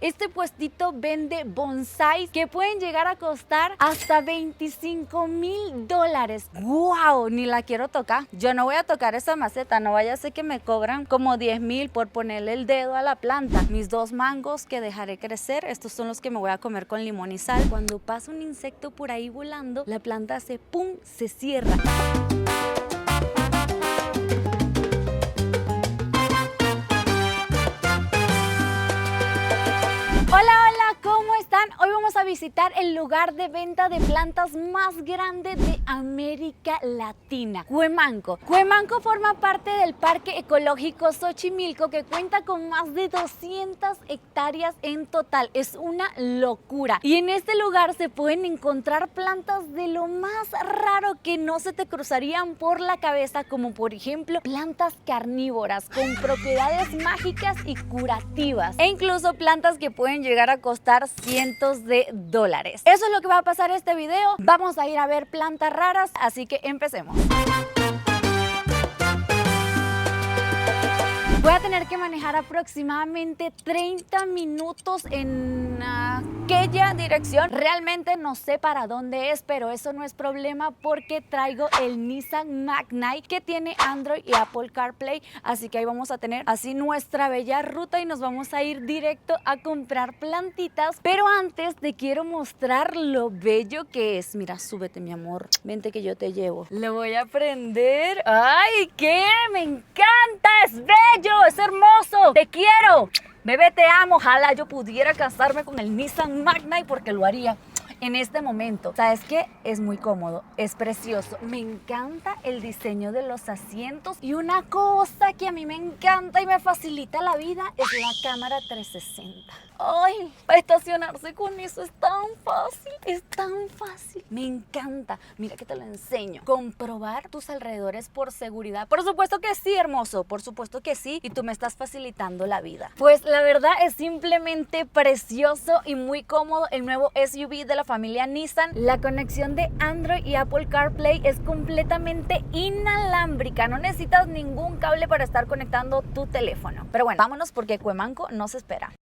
Este puestito vende bonsáis que pueden llegar a costar hasta $25,000. ¡Wow! Ni la quiero tocar. Yo no voy a tocar esa maceta, no vaya a ser que me cobran como 10,000 por ponerle el dedo a la planta. Mis 2 mangos que dejaré crecer, estos son los que me voy a comer con limón y sal. Cuando pasa un insecto por ahí volando, la planta hace ¡pum! Se cierra. Hola, hola, ¿cómo están? Hoy vamos a visitar el lugar de venta de plantas más grande de América Latina, Cuemanco. Cuemanco forma parte del Parque Ecológico Xochimilco, que cuenta con más de 200 hectáreas en total. Es una locura. Y en este lugar se pueden encontrar plantas de lo más raro que no se te cruzarían por la cabeza, como por ejemplo plantas carnívoras con propiedades mágicas y curativas, e incluso plantas que pueden llegar a costar cientos de dólares. Eso es lo que va a pasar en este video. Vamos a ir a ver plantas raras, así que empecemos. Voy a tener que manejar aproximadamente 30 minutos en aquella dirección. Realmente no sé para dónde es, pero eso no es problema porque traigo el Nissan Magnite que tiene Android y Apple CarPlay. Así que ahí vamos a tener así nuestra bella ruta y nos vamos a ir directo a comprar plantitas. Pero antes te quiero mostrar lo bello que es. Mira, súbete, mi amor. Vente que yo te llevo. Lo voy a prender. ¡Ay, qué! ¡Me encanta! ¡Es bello! ¡Es hermoso! ¡Te quiero! Bebé, te amo. Ojalá yo pudiera casarme con el Nissan Magnite porque lo haría en este momento. ¿Sabes qué? Es muy cómodo, es precioso. Me encanta el diseño de los asientos y una cosa que a mí me encanta y me facilita la vida es la cámara 360. Ay, estacionarse con eso es tan fácil, es tan fácil. Me encanta. Mira que te lo enseño. Comprobar tus alrededores por seguridad. Por supuesto que sí, hermoso. Por supuesto que sí. Y tú me estás facilitando la vida. Pues la verdad es simplemente precioso y muy cómodo el nuevo SUV de la familia Nissan. La conexión de Android y Apple CarPlay es completamente inalámbrica. No necesitas ningún cable para estar conectando tu teléfono. Pero bueno, vámonos porque Cuemanco nos espera.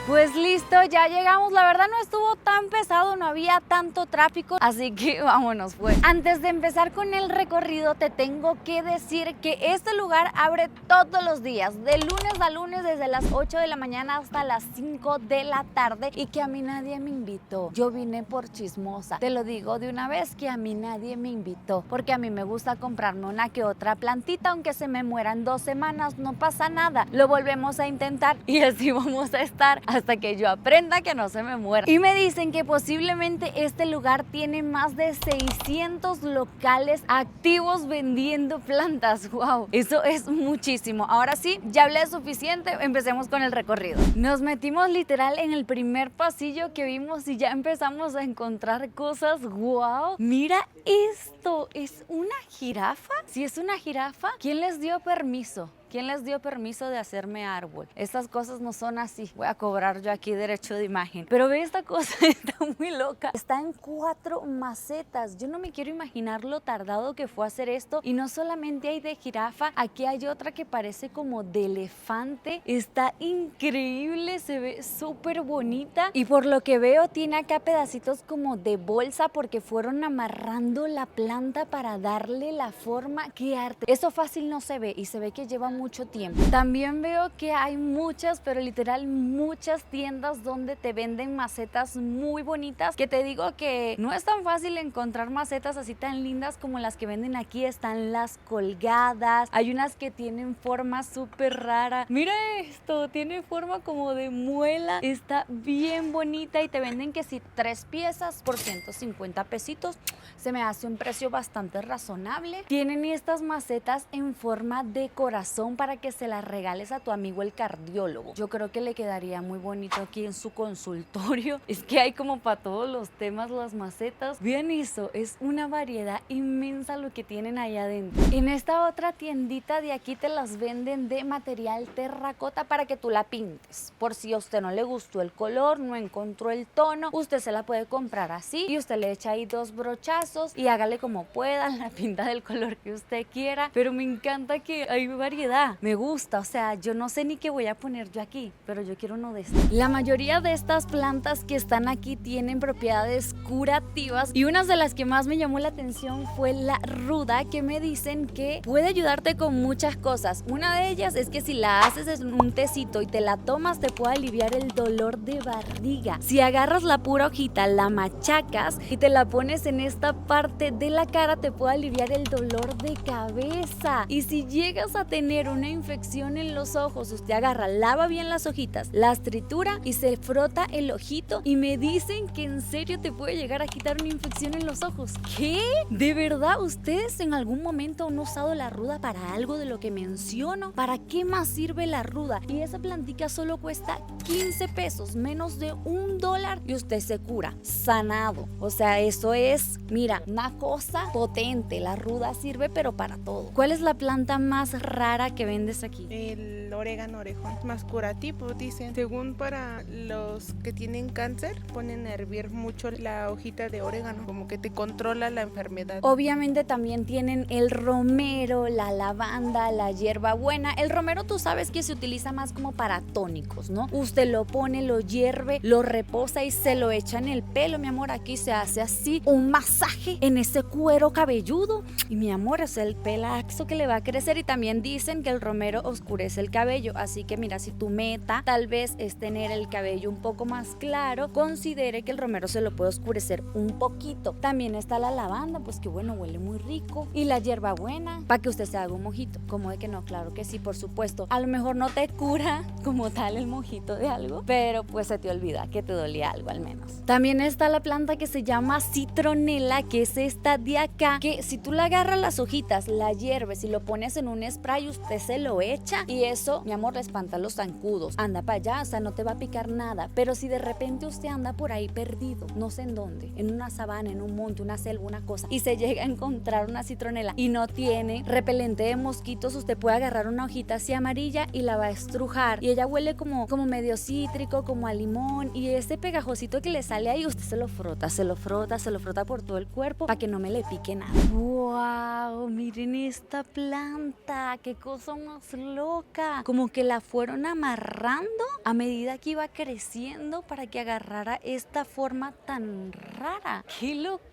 Pues listo, ya llegamos. La verdad no estuvo tan pesado, no había tanto tráfico, así que vámonos pues. Antes de empezar con el recorrido te tengo que decir que este lugar abre todos los días, de lunes a lunes, desde las 8 de la mañana hasta las 5 de la tarde, y que a mí nadie me invitó. Yo vine por chismosa. Te lo digo de una vez que a mí nadie me invitó, porque a mí me gusta comprarme una que otra plantita, aunque se me mueran 2 semanas, no pasa nada. Lo volvemos a intentar y así vamos a estar hasta que yo aprenda que no se me muera. Y me dicen que posiblemente este lugar tiene más de 600 locales activos vendiendo plantas. ¡Wow! Eso es muchísimo. Ahora sí, ya hablé suficiente, empecemos con el recorrido. Nos metimos literal en el primer pasillo que vimos y ya empezamos a encontrar cosas. ¡Wow! Mira esto, ¿es una jirafa? Si es una jirafa, ¿quién les dio permiso? ¿Quién les dio permiso de hacerme árbol? Estas cosas no son así. Voy a cobrar yo aquí derecho de imagen. Pero ve, esta cosa está muy loca. Está en 4 macetas. Yo no me quiero imaginar lo tardado que fue hacer esto. Y no solamente hay de jirafa, aquí hay otra que parece como de elefante. Está increíble, se ve súper bonita. Y por lo que veo tiene acá pedacitos como de bolsa porque fueron amarrando la planta para darle la forma. ¡Qué arte! Eso fácil no se ve y se ve que lleva mucho tiempo. También veo que hay muchas, pero literal muchas tiendas donde te venden macetas muy bonitas, que te digo que no es tan fácil encontrar macetas así tan lindas como las que venden aquí. Están las colgadas, hay unas que tienen forma súper rara. Mira esto, tiene forma como de muela, está bien bonita y te venden que si 3 piezas por 150 pesitos. Se me hace un precio bastante razonable. Tienen estas macetas en forma de corazón aún para que se la regales a tu amigo el cardiólogo. Yo creo que le quedaría muy bonito aquí en su consultorio. Es que hay como para todos los temas las macetas. Vean eso, es una variedad inmensa lo que tienen ahí adentro. En esta otra tiendita de aquí te las venden de material terracota para que tú la pintes. Por si a usted no le gustó el color, no encontró el tono, usted se la puede comprar así y usted le echa ahí 2 brochazos y hágale como pueda, la pinta del color que usted quiera. Pero me encanta que hay variedad, me gusta, o sea, yo no sé ni qué voy a poner yo aquí, pero yo quiero uno de estos. La mayoría de estas plantas que están aquí tienen propiedades curativas y una de las que más me llamó la atención fue la ruda, que me dicen que puede ayudarte con muchas cosas. Una de ellas es que si la haces en un tecito y te la tomas, te puede aliviar el dolor de barriga. Si agarras la pura hojita, la machacas y te la pones en esta parte de la cara, te puede aliviar el dolor de cabeza. Y si llegas a tener una infección en los ojos, usted agarra, lava bien las hojitas, las tritura y se frota el ojito y me dicen que en serio te puede llegar a quitar una infección en los ojos. ¿Qué? ¿De verdad ustedes en algún momento han usado la ruda para algo de lo que menciono? ¿Para qué más sirve la ruda? Y esa plantica solo cuesta 15 pesos, menos de $1 y usted se cura, sanado. O sea, eso es, mira, una cosa potente. La ruda sirve pero para todo. ¿Cuál es la planta más rara que vendes aquí? El orégano orejón, más curativo, dicen. Según para los que tienen cáncer, ponen a hervir mucho la hojita de orégano, como que te controla la enfermedad. Obviamente también tienen el romero, la lavanda, la hierbabuena. El romero tú sabes que se utiliza más como para tónicos, ¿no? Usted lo pone, lo hierve, lo reposa y se lo echa en el pelo, mi amor. Aquí se hace así un masaje en ese cuero cabelludo y mi amor, es el pelazo que le va a crecer. Y también dicen que el romero oscurece el cabello, así que mira, si tu meta tal vez es tener el cabello un poco más claro, considere que el romero se lo puede oscurecer un poquito. También está la lavanda, pues que bueno, huele muy rico, y la hierbabuena para que usted se haga un mojito. ¿Cómo de que no? Claro que sí, por supuesto. A lo mejor no te cura como tal el mojito de algo, pero pues se te olvida que te dolía algo al menos. También está la planta que se llama citronela, que es esta de acá, que si tú la agarras las hojitas, la hierves y lo pones en un spray, usted se lo echa y eso, mi amor, le espanta los zancudos. Anda para allá, o sea, no te va a picar nada. Pero si de repente usted anda por ahí perdido, no sé en dónde, en una sabana, en un monte, una selva, una cosa, y se llega a encontrar una citronela y no tiene repelente de mosquitos, usted puede agarrar una hojita así amarilla y la va a estrujar y ella huele como medio cítrico, como a limón, y ese pegajosito que le sale ahí, usted se lo frota, se lo frota, se lo frota por todo el cuerpo para que no me le pique nada. ¡Wow! Miren esta planta, qué cosa más loca. Como que la fueron amarrando a medida que iba creciendo para que agarrara esta forma tan rara. ¡Qué locura!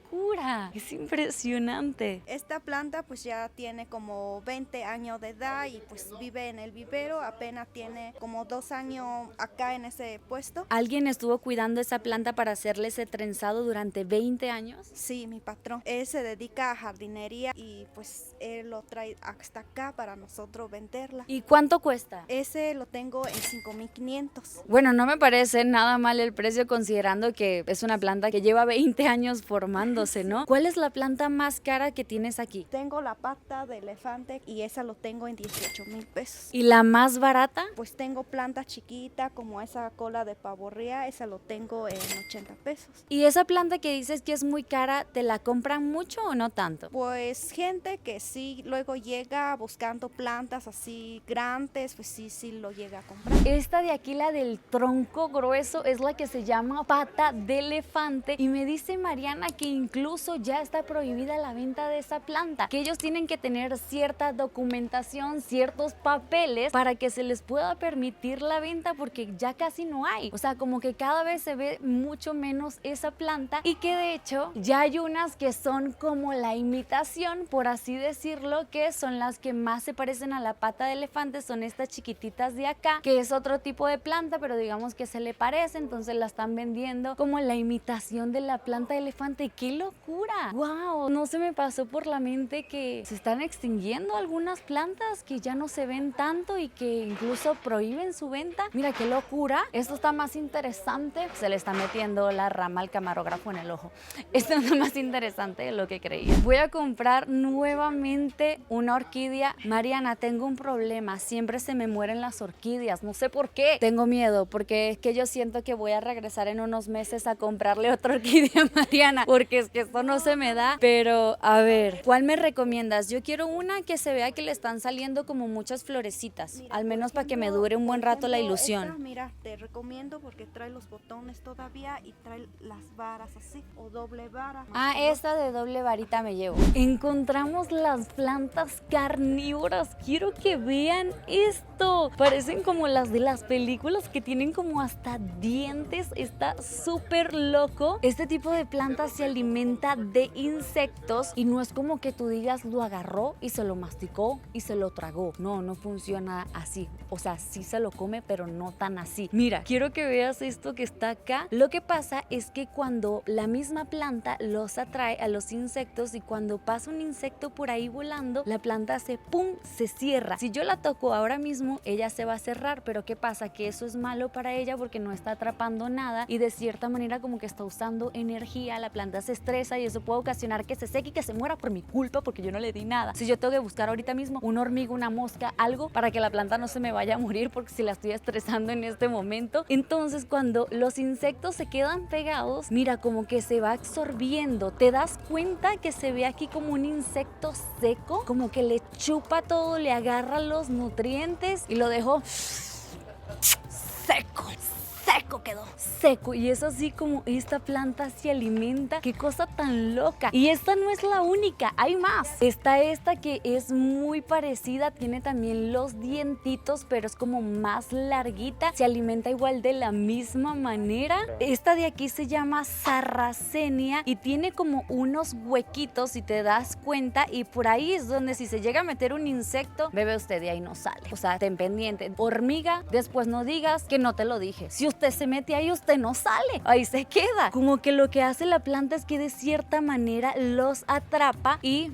Es impresionante. Esta planta pues ya tiene como 20 años de edad y pues vive en el vivero, apenas tiene como 2 años acá en ese puesto. ¿Alguien estuvo cuidando esa planta para hacerle ese trenzado durante 20 años? Sí, mi patrón. Él se dedica a jardinería y pues él lo trae hasta acá para nosotros venderla. ¿Y cuánto cuesta? Ese lo tengo en 5,500. Bueno, no me parece nada mal el precio considerando que es una planta que lleva 20 años formándose, ¿no? ¿Cuál es la planta más cara que tienes aquí? Tengo la pata de elefante y esa lo tengo en 18,000 pesos. ¿Y la más barata? Pues tengo plantas chiquitas como esa cola de pavorrea, esa lo tengo en 80 pesos. ¿Y esa planta que dices que es muy cara, te la compran mucho o no tanto? Pues gente que sí luego llega buscando plantas así grandes, pues sí lo llega a comprar. Esta de aquí, la del tronco grueso, es la que se llama pata de elefante y me dice Mariana que incluso ya está prohibida la venta de esa planta, que ellos tienen que tener cierta documentación, ciertos papeles para que se les pueda permitir la venta porque ya casi no hay. O sea, como que cada vez se ve mucho menos esa planta y que de hecho ya hay unas que son como la imitación, por así decirlo, que son las que más se parecen a la pata de elefante, son estas chiquititas de acá, que es otro tipo de planta, pero digamos que se le parece, entonces la están vendiendo como la imitación de la planta de elefante. ¡Qué locura! ¡Wow! No se me pasó por la mente que se están extinguiendo algunas plantas, que ya no se ven tanto y que incluso prohíben su venta. Mira qué locura. Esto está más interesante. Se le está metiendo la rama al camarógrafo en el ojo. Esto está más interesante de lo que creía. Voy a comprar nuevamente una orquídea. Mariana, tengo un problema. Siempre se me mueren las orquídeas. No sé por qué. Tengo miedo porque es que yo siento que voy a regresar en unos meses a comprarle otra orquídea a Mariana, porque es que esto no se me da. Pero a ver, ¿cuál me recomiendas? Yo quiero una que se vea que le están saliendo como muchas florecitas, Mira, al menos para que me ejemplo, dure un buen por rato la ejemplo, ilusión. esta, mira, te recomiendo porque trae los botones todavía y trae las varas así o doble vara. Ah, esta de doble varita me llevo. Encontramos las plantas carnívoras. Quiero que vean esto. Parecen como las de las películas, que tienen como hasta dientes. Está súper loco. Este tipo de planta se alimenta de insectos y no es como que tú digas lo agarró y se lo masticó y se lo tragó. No, no funciona así. O sea, sí se lo come, pero no tan así. Mira, quiero que veas esto que está acá. Lo que pasa es que cuando la misma planta los atrae a los insectos y cuando pasa un insecto por ahí volando, la planta hace pum, se cierra. Si yo la toco ahora mismo, ella se va a cerrar, pero ¿qué pasa? Que eso es malo para ella porque no está atrapando nada y de cierta manera como que está usando energía, la planta se estresa y eso puede ocasionar que se seque y que se muera por mi culpa porque yo no le di nada. Si yo tengo que buscar ahorita mismo una hormiga, una mosca, algo para que la planta no se me vaya a morir porque si la estoy estresando en este momento. Entonces cuando los insectos se quedan pegados, mira como que se va absorbiendo. ¿Te das cuenta que se ve aquí como un insecto seco? Como que le chupa todo, le agarra los nutrientes y lo dejó seco. Seco quedó, seco. Y es así como esta planta se alimenta. Qué cosa tan loca. Y esta no es la única, hay más. Está esta que es muy parecida, tiene también los dientitos, pero es como más larguita. Se alimenta igual de la misma manera. Esta de aquí se llama Sarracenia y tiene como unos huequitos, si te das cuenta, y por ahí es donde si se llega a meter un insecto, bebe usted, de ahí no sale. O sea, ten pendiente. Hormiga, después no digas que no te lo dije. Si usted se mete ahí, usted no sale, ahí se queda. Como que lo que hace la planta es que de cierta manera los atrapa y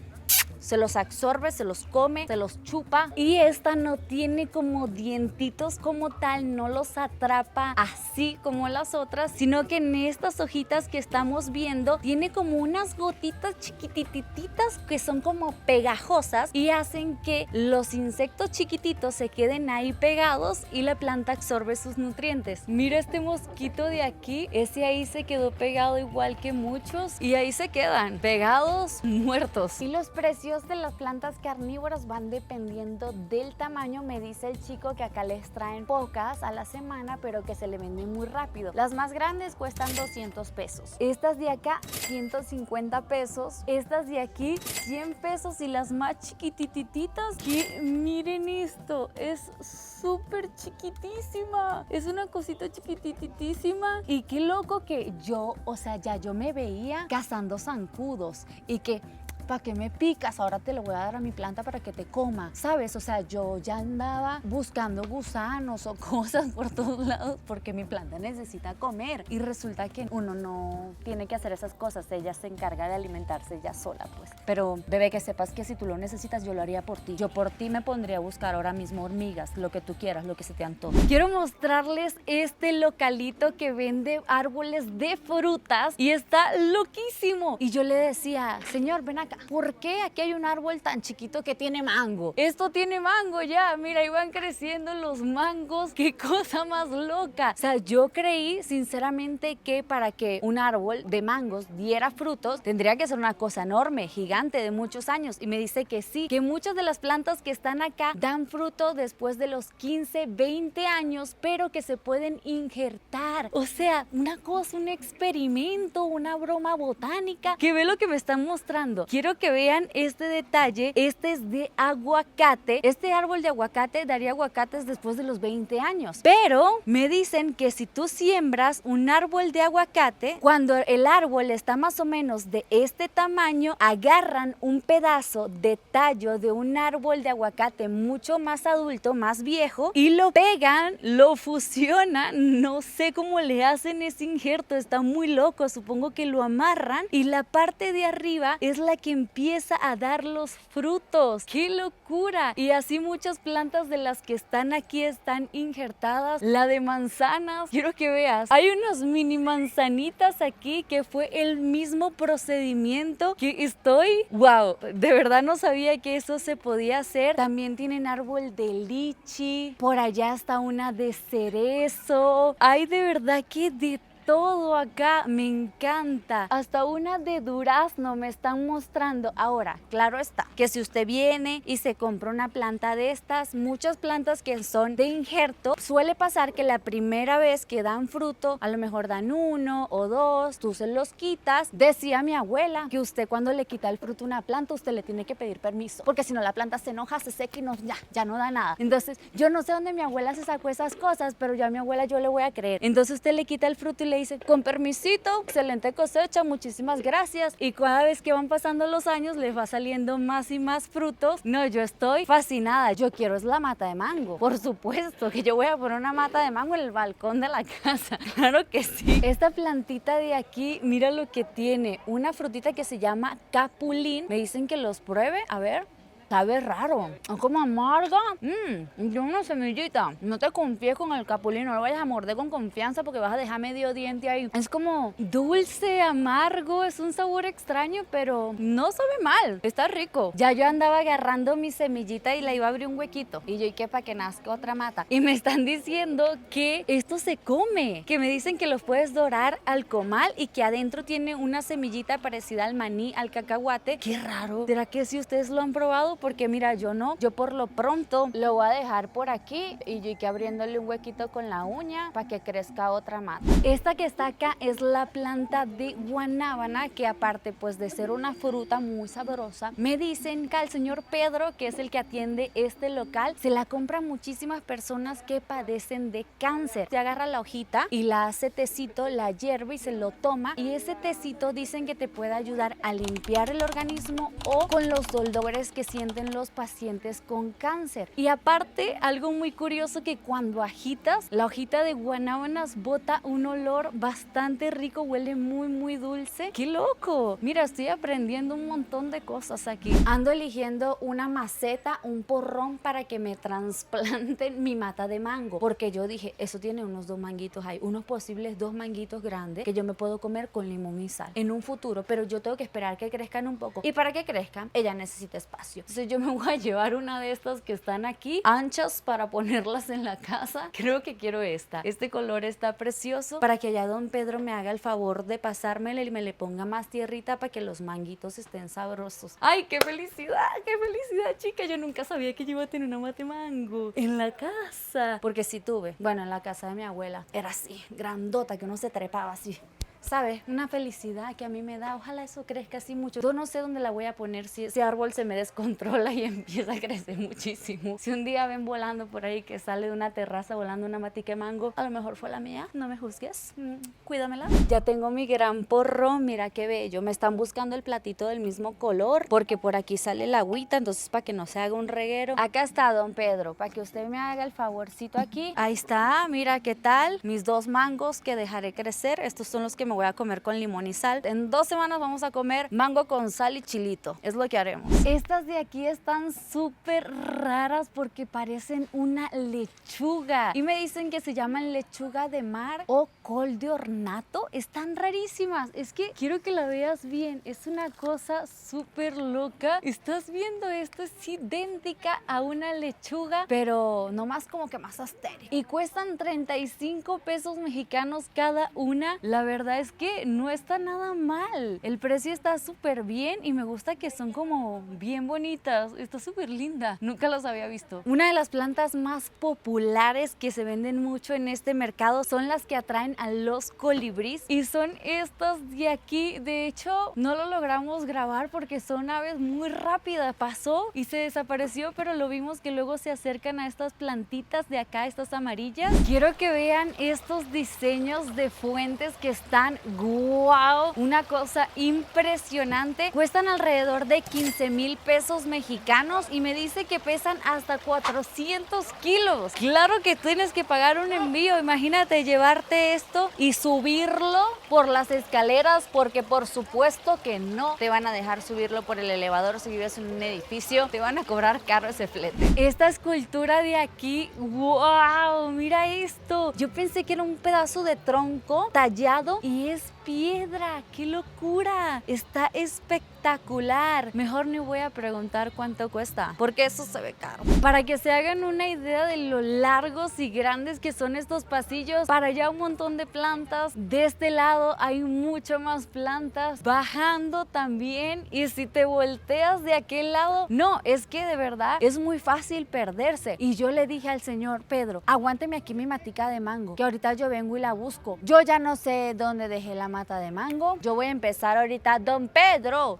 se los absorbe, se los come, se los chupa. Y esta no tiene como dientitos como tal, no los atrapa así como las otras, sino que en estas hojitas que estamos viendo tiene como unas gotitas chiquitititas que son como pegajosas y hacen que los insectos chiquititos se queden ahí pegados y la planta absorbe sus nutrientes. Mira este mosquito de aquí, ese ahí se quedó pegado igual que muchos y ahí se quedan pegados, muertos. Y los precios de las plantas carnívoras van dependiendo del tamaño. Me dice el chico que acá les traen pocas a la semana, pero que se le venden muy rápido. Las más grandes cuestan 200 pesos. Estas de acá, 150 pesos. Estas de aquí, 100 pesos. Y las más chiquitititas, que miren esto, es súper chiquitísima. Es una cosita chiquititísima. Y qué loco que yo, o sea, ya yo me veía cazando zancudos y que ¿para qué me picas? Ahora te lo voy a dar a mi planta para que te coma, ¿sabes? O sea, yo ya andaba buscando gusanos o cosas por todos lados porque mi planta necesita comer y resulta que uno no tiene que hacer esas cosas, ella se encarga de alimentarse ella sola, pues. Pero bebé, que sepas que si tú lo necesitas, yo lo haría por ti. Yo por ti me pondría a buscar ahora mismo hormigas, lo que tú quieras, lo que se te antoje. Quiero mostrarles este localito que vende árboles de frutas y está loquísimo. Y yo le decía, señor, ven acá, ¿por qué aquí hay un árbol tan chiquito que tiene mango? Esto tiene mango ya, mira, ahí van creciendo los mangos, qué cosa más loca. O sea, yo creí sinceramente que para que un árbol de mangos diera frutos, tendría que ser una cosa enorme, gigante, de muchos años. Y me dice que sí, que muchas de las plantas que están acá dan fruto después de los 15, 20 años, pero que se pueden injertar. O sea, una cosa, un experimento, una broma botánica, que ve lo que me están mostrando. Quiero quiero que vean este detalle. Este es de aguacate. Este árbol de aguacate daría aguacates después de los 20 años. Pero me dicen que si tú siembras un árbol de aguacate, cuando el árbol está más o menos de este tamaño, agarran un pedazo de tallo de un árbol de aguacate mucho más adulto, más viejo, y lo pegan, lo fusionan. No sé cómo le hacen ese injerto, está muy loco. Supongo que lo amarran y la parte de arriba es la que empieza a dar los frutos. ¡Qué locura! Y así muchas plantas de las que están aquí están injertadas. La de manzanas, quiero que veas, hay unas mini manzanitas aquí que fue el mismo procedimiento que estoy. ¡Wow! De verdad no sabía que eso se podía hacer. También tienen árbol de lichi, por allá está una de cerezo. Hay de verdad que de todo acá, me encanta. Hasta una de durazno me están mostrando. Ahora, claro está, que si usted viene y se compra una planta de estas, muchas plantas que son de injerto, suele pasar que la primera vez que dan fruto, a lo mejor dan 1 o 2, tú se los quitas. Decía mi abuela que usted cuando le quita el fruto a una planta, usted le tiene que pedir permiso, porque si no la planta se enoja, se seca y no, ya no da nada. Entonces, yo no sé dónde mi abuela se sacó esas cosas, pero yo a mi abuela yo le voy a creer. Entonces usted le quita el fruto y le dice, con permisito, excelente cosecha, muchísimas gracias. Y cada vez que van pasando los años les va saliendo más y más frutos. No, yo estoy fascinada. Yo quiero es la mata de mango. Por supuesto que yo voy a poner una mata de mango en el balcón de la casa. Claro que sí. Esta plantita de aquí, mira lo que tiene. Una frutita que se llama capulín. Me dicen que los pruebe. A ver. Sabe raro, es como amarga. Tiene una semillita. No te confíes con el capulín, no lo vayas a morder con confianza porque vas a dejar medio diente ahí. Es como dulce, amargo, es un sabor extraño, pero no sabe mal, está rico. Ya yo andaba agarrando mi semillita y la iba a abrir un huequito. Y yo, ¿y qué? Para que nazca otra mata. Y me están diciendo que esto se come, que me dicen que los puedes dorar al comal y que adentro tiene una semillita parecida al maní, al cacahuate. Qué raro. ¿Será que si ustedes lo han probado? Porque mira, yo no, yo por lo pronto lo voy a dejar por aquí y yo que abriéndole un huequito con la uña para que crezca otra mata. Esta que está acá es la planta de guanábana, que aparte pues de ser una fruta muy sabrosa, me dicen que al señor Pedro, que es el que atiende este local, se la compran muchísimas personas que padecen de cáncer. Se agarra la hojita y la hace tecito, la hierve y se lo toma, y ese tecito dicen que te puede ayudar a limpiar el organismo o con los dolores que sienten los pacientes con cáncer. Y aparte, algo muy curioso, que cuando agitas la hojita de guanábanas bota un olor bastante rico, huele muy dulce. ¡Qué loco! Mira, estoy aprendiendo un montón de cosas aquí. Ando eligiendo una maceta, un porrón para que me trasplanten mi mata de mango, porque yo dije, eso tiene unos 2 manguitos ahí, unos posibles 2 manguitos grandes que yo me puedo comer con limón y sal en un futuro, pero yo tengo que esperar que crezcan un poco, y para que crezcan, ella necesita espacio. Entonces yo me voy a llevar una de estas que están aquí, anchas, para ponerlas en la casa. Creo que quiero esta. Este color está precioso, para que allá don Pedro me haga el favor de pasármela y me le ponga más tierrita para que los manguitos estén sabrosos. ¡Ay, qué felicidad! ¡Qué felicidad, chica! Yo nunca sabía que yo iba a tener una mate mango en la casa. Porque sí tuve. Bueno, en la casa de mi abuela. Era así, grandota, que uno se trepaba así. ¿Sabes? Una felicidad que a mí me da. Ojalá eso crezca así mucho. Yo no sé dónde la voy a poner si ese árbol se me descontrola y empieza a crecer muchísimo. Si un día ven volando por ahí que sale de una terraza volando una matica de mango, a lo mejor fue la mía. No me juzgues. Cuídamela. Ya tengo mi gran porrón. Mira qué bello. Me están buscando el platito del mismo color porque por aquí sale la agüita. Entonces, para que no se haga un reguero. Acá está don Pedro. Para que usted me haga el favorcito aquí. Ahí está. Mira qué tal. Mis 2 mangos que dejaré crecer. Estos son los que me voy a comer con limón y sal. En 2 semanas vamos a comer mango con sal y chilito. Es lo que haremos. Estas de aquí están súper raras porque parecen una lechuga. Y me dicen que se llaman lechuga de mar o col de ornato. Están rarísimas. Es que quiero que la veas bien. Es una cosa súper loca. ¿Estás viendo esto? Es idéntica a una lechuga, pero nomás como que más astérica. Y cuestan 35 pesos mexicanos cada una. La verdad es que no está nada mal. El precio está súper bien y me gusta que son como bien bonitas. Está súper linda. Nunca los había visto. Una de las plantas más populares que se venden mucho en este mercado son las que atraen a los colibríes y son estas de aquí. De hecho, no lo logramos grabar porque son aves muy rápidas. Pasó y se desapareció, pero lo vimos que luego se acercan a estas plantitas de acá, estas amarillas. Quiero que vean estos diseños de fuentes que están wow, una cosa impresionante. Cuestan alrededor de 15,000 pesos mexicanos y me dice que pesan hasta 400 kilos. Claro que tienes que pagar un envío. Imagínate llevarte esto y subirlo por las escaleras, porque por supuesto que no te van a dejar subirlo por el elevador. Si vives en un edificio, te van a cobrar caro ese flete. Esta escultura de aquí, wow, mira esto. Yo pensé que era un pedazo de tronco tallado y es piedra. ¡Qué locura! Está espectacular. Mejor ni voy a preguntar cuánto cuesta, porque eso se ve caro. Para que se hagan una idea de lo largos y grandes que son estos pasillos, para allá un montón de plantas. De este lado hay mucho más plantas. Bajando también. Y si te volteas de aquel lado, no, es que de verdad es muy fácil perderse. Y yo le dije al señor Pedro, aguánteme aquí mi matica de mango, que ahorita yo vengo y la busco. Yo ya no sé dónde dejé la mata de mango. Yo voy a empezar ahorita, don Pedro,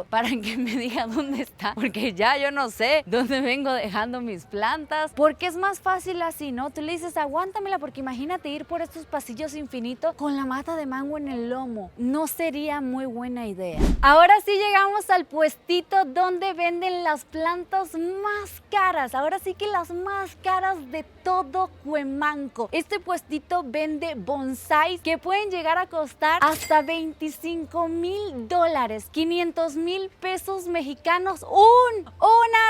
para que me diga dónde está, porque ya yo no sé dónde vengo dejando mis plantas, porque es más fácil así, ¿no? Tú le dices, aguántamela, porque imagínate ir por estos pasillos infinitos con la mata de mango en el lomo. No sería muy buena idea. Ahora sí llegamos al puestito donde venden las plantas más caras. Ahora sí que las más caras de todo Cuemanco. Este puestito vende bonsais que pueden llegar a costar hasta $25,000, 500,000 pesos mexicanos. Un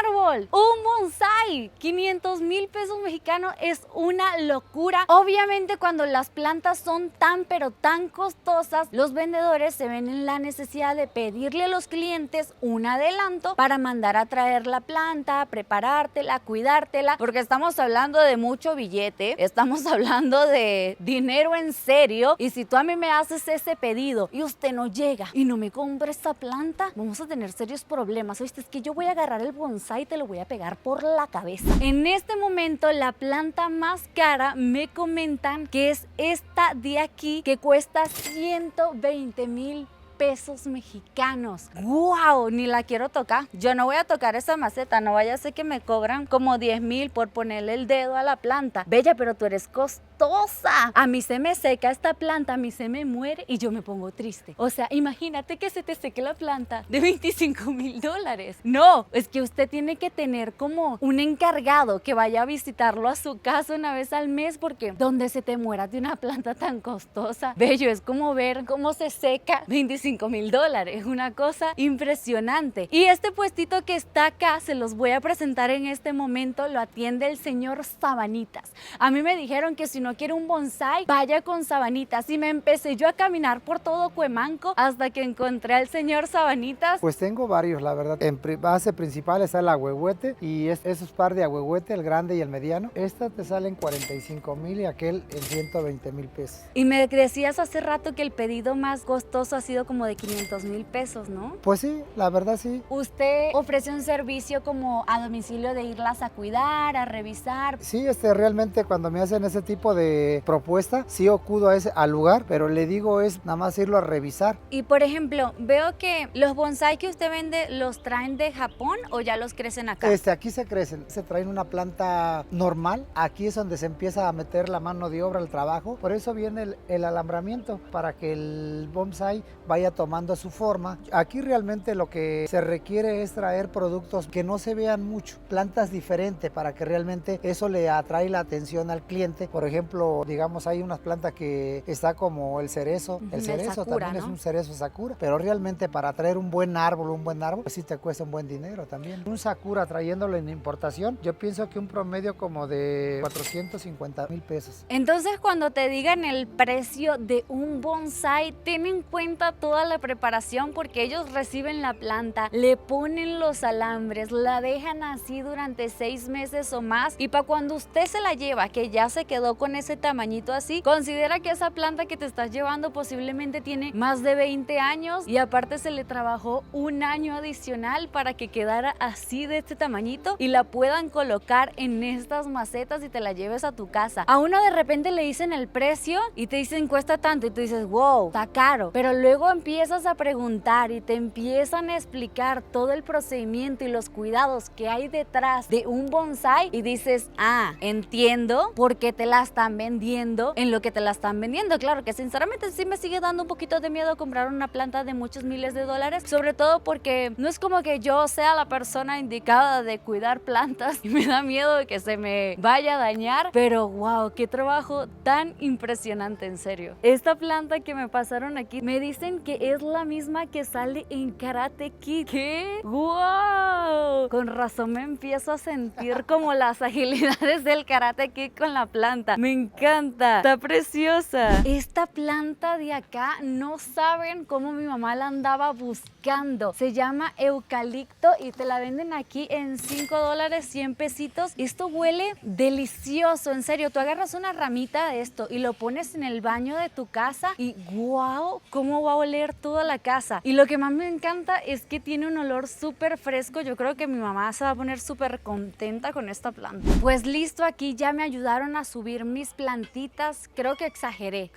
árbol, un bonsai, 500,000 pesos mexicanos es una locura. Obviamente cuando las plantas son tan pero tan costosas, los vendedores se ven en la necesidad de pedirle a los clientes un adelanto para mandar a traer la planta, preparártela, cuidártela, porque estamos hablando de mucho billete, estamos hablando de dinero en serio. Y si tú a mí me haces ese pedido y usted no llega y no me compra esta planta, vamos a tener serios problemas. ¿Oíste? Es que yo voy a agarrar el bonsai y te lo voy a pegar por la cabeza. En este momento la planta más cara me comentan que es esta de aquí, que cuesta 120,000 pesos mexicanos. ¡Wow! Ni la quiero tocar. Yo no voy a tocar esa maceta. No vaya a ser que me cobran como 10,000 por ponerle el dedo a la planta. Bella, pero tú eres costosa. A mí se me seca esta planta, a mí se me muere y yo me pongo triste. O sea, imagínate que se te seque la planta de $25,000. No, es que usted tiene que tener como un encargado que vaya a visitarlo a su casa una vez al mes, porque donde se te muera de una planta tan costosa, bello, es como ver cómo se seca $25,000. Una cosa impresionante. Y este puestito que está acá, se los voy a presentar en este momento, lo atiende el señor Sabanitas. A mí me dijeron que si no quiere un bonsai, vaya con Sabanitas. Y me empecé yo a caminar por todo Cuemanco hasta que encontré al señor Sabanitas. Pues tengo varios, la verdad. En base principal está el ahuehuete y esos par de ahuehuete, el grande y el mediano. Esta te salen 45,000 y aquel en 120,000 pesos. Y me decías hace rato que el pedido más costoso ha sido como de 500,000 pesos, ¿no? Pues sí, la verdad sí. ¿Usted ofrece un servicio como a domicilio de irlas a cuidar, a revisar? Sí, realmente cuando me hacen ese tipo de propuesta, sí acudo al lugar, pero le digo es nada más irlo a revisar. Y por ejemplo, veo que los bonsai que usted vende, ¿los traen de Japón o ya los crecen acá? Aquí se crecen, se traen una planta normal, aquí es donde se empieza a meter la mano de obra al trabajo, por eso viene el alambramiento, para que el bonsai vaya tomando su forma. Aquí realmente lo que se requiere es traer productos que no se vean mucho, plantas diferentes, para que realmente eso le atrae la atención al cliente. Por ejemplo, digamos, hay unas plantas que está como el cerezo, el cerezo sakura, también, ¿no? Es un cerezo sakura, pero realmente para traer un buen árbol, pues sí te cuesta un buen dinero también. Un sakura trayéndolo en importación, yo pienso que un promedio como de 450,000 pesos. Entonces, cuando te digan el precio de un bonsai, ten en cuenta toda la preparación, porque ellos reciben la planta, le ponen los alambres, la dejan así durante 6 meses o más, y para cuando usted se la lleva, que ya se quedó con con ese tamañito así. Considera que esa planta que te estás llevando posiblemente tiene más de 20 años y aparte se le trabajó un año adicional para que quedara así de este tamañito y la puedan colocar en estas macetas y te la lleves a tu casa. A uno de repente le dicen el precio y te dicen cuesta tanto y tú dices wow, está caro, pero luego empiezas a preguntar y te empiezan a explicar todo el procedimiento y los cuidados que hay detrás de un bonsai y dices, ah, entiendo por qué te la están vendiendo en lo que te la están vendiendo. Claro que sinceramente sí me sigue dando un poquito de miedo comprar una planta de muchos miles de dólares, sobre todo porque no es como que yo sea la persona indicada de cuidar plantas y me da miedo de que se me vaya a dañar, pero wow, qué trabajo tan impresionante, en serio. Esta planta que me pasaron aquí me dicen que es la misma que sale en Karate Kid. ¿Qué? ¡Wow! Con razón me empiezo a sentir como las agilidades del Karate Kid con la planta. Me encanta, está preciosa. Esta planta de acá no saben cómo mi mamá la andaba buscando. Se llama eucalipto y te la venden aquí en $5, 100 pesitos. Esto huele delicioso, en serio. Tú agarras una ramita de esto y lo pones en el baño de tu casa y wow, cómo va a oler toda la casa. Y lo que más me encanta es que tiene un olor súper fresco. Yo creo que mi mamá se va a poner súper contenta con esta planta. Pues listo, aquí ya me ayudaron a subir mis plantitas. Creo que exageré.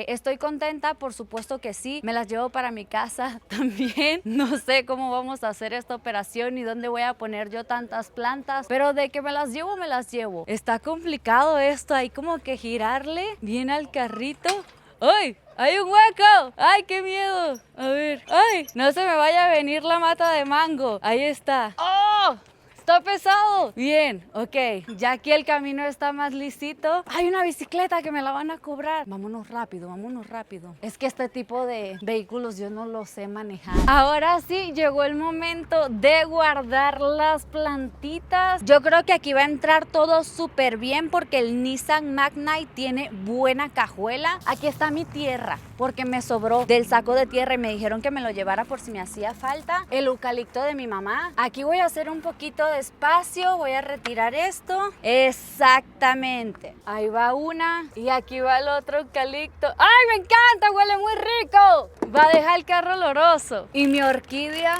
Estoy contenta, por supuesto que sí. Me las llevo para mi casa también. No sé cómo vamos a hacer esta operación y dónde voy a poner yo tantas plantas, pero de que me las llevo, me las llevo. Está complicado esto, hay como que girarle bien al carrito. ¡Ay! ¡Hay un hueco! ¡Ay, qué miedo! A ver. ¡Ay! No se me vaya a venir la mata de mango. Ahí está. ¡Oh! ¡Está pesado! Bien, ok. Ya aquí el camino está más lisito. Hay una bicicleta que me la van a cobrar. Vámonos rápido, vámonos rápido. Es que este tipo de vehículos yo no los sé manejar. Ahora sí, llegó el momento de guardar las plantitas. Yo creo que aquí va a entrar todo súper bien porque el Nissan Magnite tiene buena cajuela. Aquí está mi tierra porque me sobró del saco de tierra y me dijeron que me lo llevara por si me hacía falta. El eucalipto de mi mamá. Aquí voy a hacer un poquito de espacio, voy a retirar esto. Exactamente. Ahí va una y aquí va el otro eucalipto. ¡Ay, me encanta! Huele muy rico. Va a dejar el carro oloroso. Y mi orquídea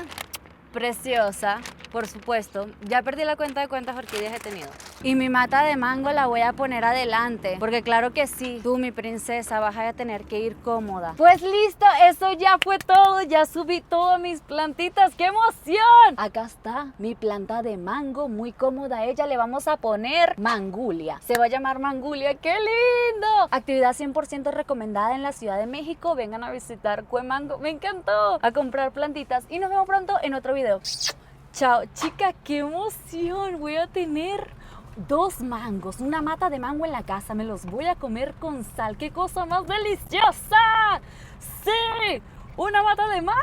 preciosa, por supuesto. Ya perdí la cuenta de cuántas orquídeas he tenido. Y mi mata de mango la voy a poner adelante, porque claro que sí, tú, mi princesa, vas a tener que ir cómoda. Pues listo, eso ya fue todo. Ya subí todas mis plantitas. ¡Qué emoción! Acá está mi planta de mango, muy cómoda ella. Le vamos a poner Mangulia. Se va a llamar Mangulia. ¡Qué lindo! Actividad 100% recomendada en la Ciudad de México. Vengan a visitar Cuemango. Me encantó. A comprar plantitas. Y nos vemos pronto en otro video. Chao, chica, qué emoción. Voy a tener 2 mangos, una mata de mango en la casa. Me los voy a comer con sal. ¡Qué cosa más deliciosa! ¡Sí! ¡Una mata de mango!